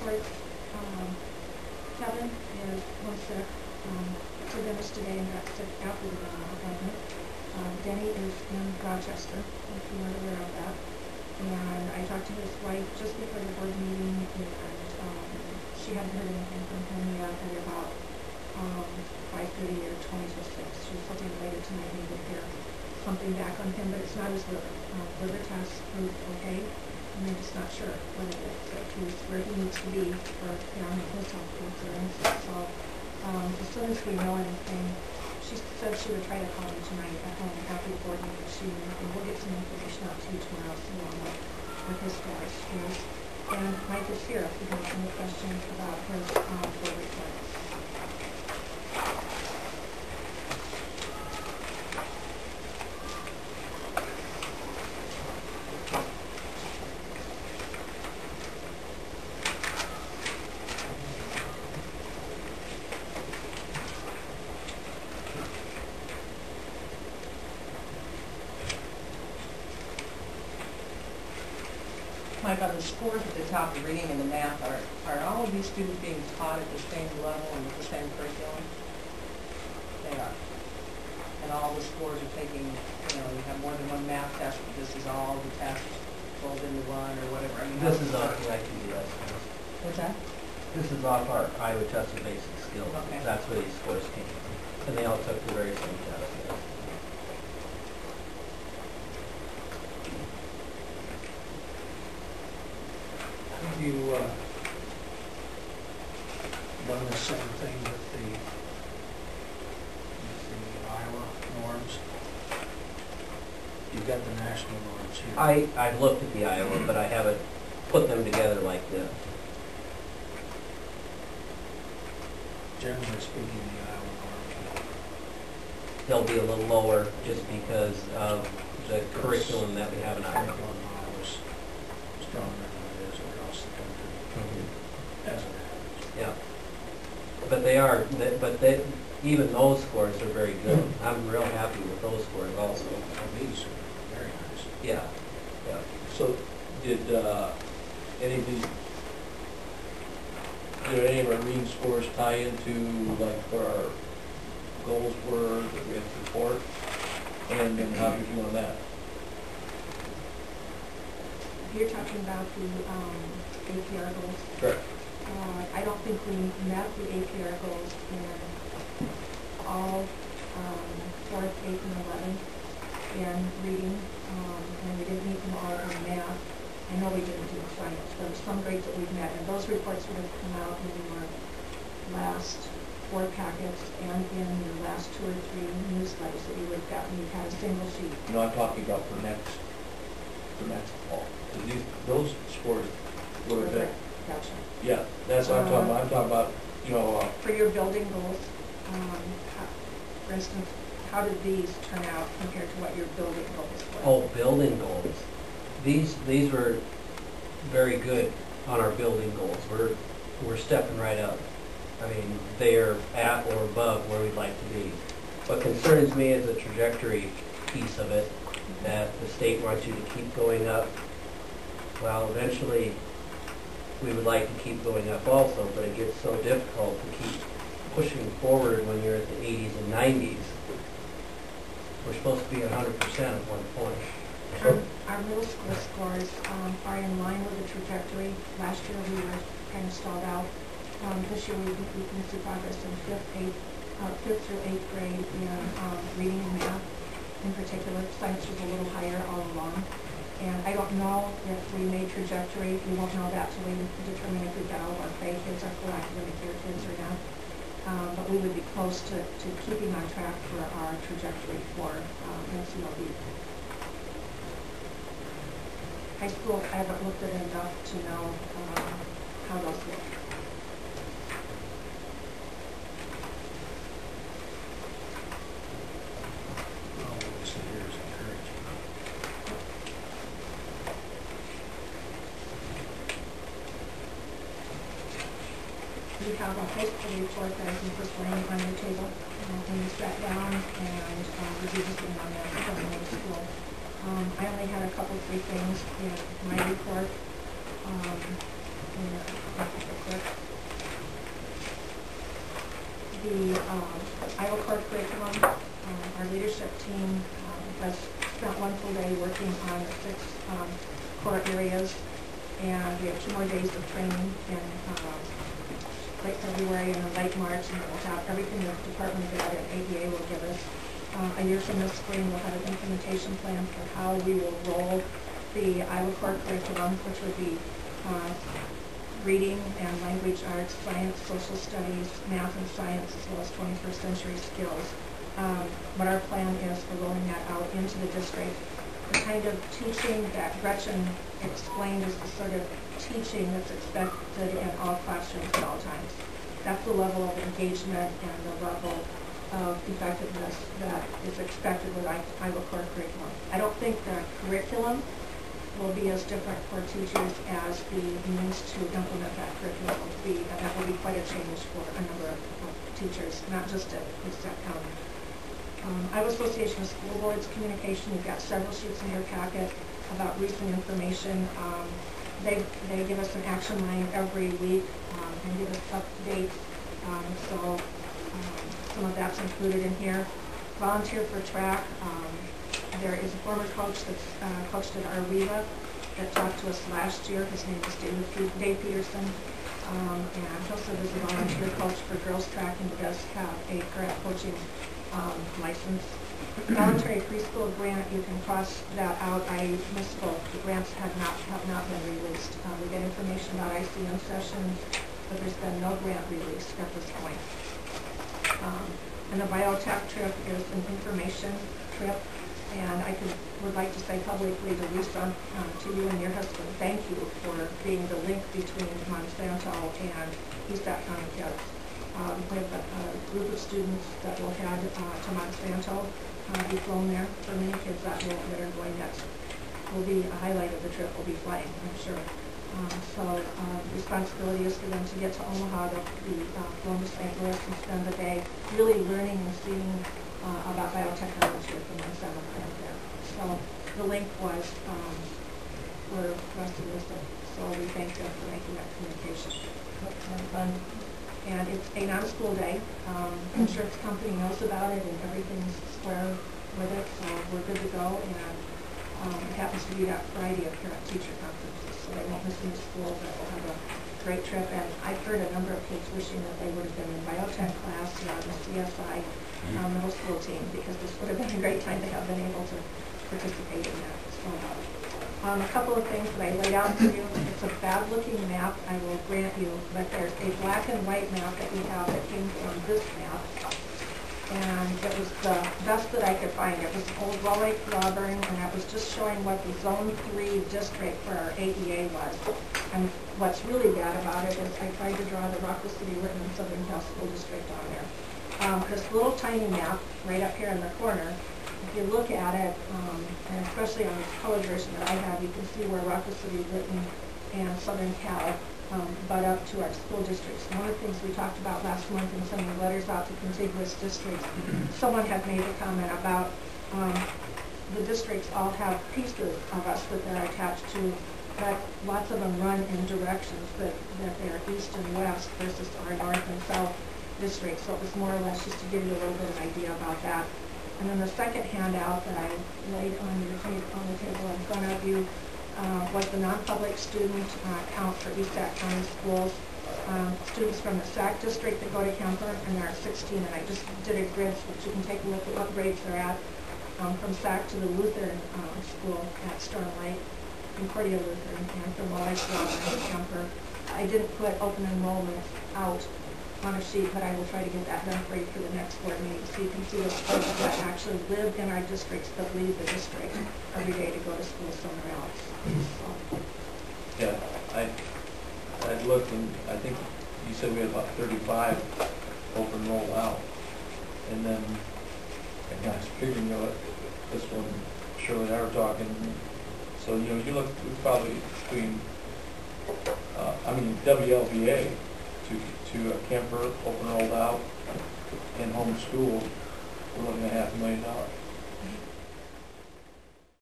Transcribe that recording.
reports. Kevin is home sick. For dentist today and got sick after the appointment. Denny is in Rochester, if you weren't aware of that. And I talked to his wife just before the board meeting, and she hadn't heard anything from him yet at about 5:30 or 20 to 6. She was hoping later tonight we would hear something back on him, but it's not his liver. Liver test proved okay, and they're just not sure what it is. So he's where he needs to be for his health concerns. So as soon as we know anything, she said she would try to call me tonight at home after the board meeting. And we'll get some information out to you tomorrow, so we'll know what his status is. And Mike is here if you have any questions about his board reports. Mike, on the scores at the top, the reading and the math, are all of these students being taught at the same level and with the same curriculum? They are. And all the scores are taking, you have more than one math test, but this is all the tests rolled into one or whatever. I mean, this is off the ITDS test. What's that? This is off our Iowa Test of Basic Skills. Okay. That's where these scores came from. And they all took the very same test. Yes. Have you done the same thing with the Iowa norms? You've got the national norms here. I've looked at the Iowa, but I haven't put them together like this. Generally speaking, the Iowa norms They'll be a little lower just because of the curriculum that we have in Iowa. curriculum in Iowa is stronger than it is across the country, as an average. Yeah. But they are, even those scores are very good. I'm real happy with those scores also. These are very nice. Yeah, yeah. So did any of these, did any of our reading scores tie into like where our goals were that we had to report? And then how did you do on that? You're talking about the APR goals. Correct. I don't think we met the APR goals in all 4th, 8th, and 11th in reading, and we didn't meet them all in math. I know we didn't do science. There were some grades that we've met, and those reports would have come out in your last 4 packets and in your last 2 or 3 newsletters that you would have gotten. You had a single sheet. No, I'm talking about for next fall. Those scores would have been. Gotcha. Yeah, that's what I'm talking about. I'm talking about, for your building goals, for instance, how did these turn out compared to what your building goals were? Oh, building goals. These were very good on our building goals. We're stepping right up. I mean, they are at or above where we'd like to be. What concerns me is the trajectory piece of it, that the state wants you to keep going up. Well, eventually, we would like to keep going up also, but it gets so difficult to keep pushing forward when you're at the 80s and 90s. We're supposed to be at 100% at one point. Our middle school scores are in line with the trajectory. Last year we were kind of stalled out. This year we can see progress in 5th through 8th grade in reading and math. In particular, science was a little higher all along. And I don't know if we made trajectory. We won't know that till we determine if we've got all of our FAE kids, our full academic year kids or not. But we would be close to keeping on track for our trajectory for NCLB. High school, I haven't looked at it enough to know how those look. Well, what we see here is encouraging. We have a high school report that I think was laying on your table when you sat down and reviewed this on that from middle school. I only had a couple, 3 things in my report. really working on the 6 core areas. And we have 2 more days of training in late February and late March, and we'll have everything the Department of Ed and ADA will give us. A year from this spring, we'll have an implementation plan for how we will roll the Iowa Core curriculum, which would be reading and language arts, science, social studies, math and science, as well as 21st century skills. What our plan is for rolling that out into the district. The kind of teaching that Gretchen explained is the sort of teaching that's expected in all classrooms at all times. That's the level of engagement and the level of effectiveness that is expected with Iowa Core curriculum. I don't think the curriculum will be as different for teachers as the means to implement that curriculum will be, and that will be quite a change for a number of teachers, not just at Kitsap County. Iowa Association of School Boards communication, you've got several sheets in your packet about recent information. They give us an action line every week and give us updates. So some of that's included in here. Volunteer for track. There is a former coach that's coached at Arweva that talked to us last year. His name is Dave Peterson. And he'll serve as a volunteer coach for girls track, and he does have a correct coaching license. Voluntary preschool grant, you can cross that out. I misspoke. The grants have not been released. We get information about ICM sessions, but there's been no grant release at this point. And the biotech trip is an information trip, and I would like to say publicly to Lisa, to you and your husband, thank you for being the link between Monsanto and Kitsap County kids. We have a group of students that will head to Monsanto, be flown there. For many kids that are going next will be a highlight of the trip, will be flying, I'm sure. So responsibility is for them to get to Omaha, to be flown to St. Louis and spend the day really learning and seeing about biotechnology at the Monsanto plant there. So the link was for Rusty Wisdom. So we thank them for making that communication. And it's a non-school day. Insurance company knows about it, and everything's square with it, so we're good to go. And it happens to be that Friday of parent-teacher conferences, so they won't miss any school, but we'll have a great trip. And I've heard a number of kids wishing that they would have been in biotech class on the CSI middle school team, because this would have been a great time to have been able to participate in that. So, a couple of things that I laid out for you. It's a bad-looking map, I will grant you, but there's a black and white map that we have that came from this map. And it was the best that I could find. It was old Wall Lake Auburn, and that was just showing what the Zone 3 district for our AEA was. And what's really bad about it is I tried to draw the Rockville City, Whitman, and Southern Cal School District on there. This little tiny map right up here in the corner, if you look at it, and especially on the colored version that I have, you can see where Rockville City, Whitman, and Southern Cal butt up to our school districts. One of the things we talked about last month in sending letters out to contiguous districts, someone had made a comment about the districts all have pieces of us that they're attached to, but lots of them run in directions that they're east and west versus our north and south districts. So it was more or less just to give you a little bit of idea about that. And then the second handout that I laid on the table in front of you was the non-public student count for East Sac County schools. Students from the Sac district that go to Kemper, and there are 16, and I just did a grid so that you can take a look at what grades they're at. From Sac to the Lutheran school at Storm Lake, Concordia Lutheran, and from Wall Lake to Kemper. I didn't put open enrollment out on a sheet, but I will try to get that done for you for the next board meeting, so you can see the schools that actually live in our districts but leave the district every day to go to school somewhere else. So. Yeah, I looked, and I think you said we had about 35 open roll out, and then I was figuring, this one, Shirley and I were talking, so you look, we probably between, WLVA to a Kemper open rolled out and homeschool, we're looking at $500,000.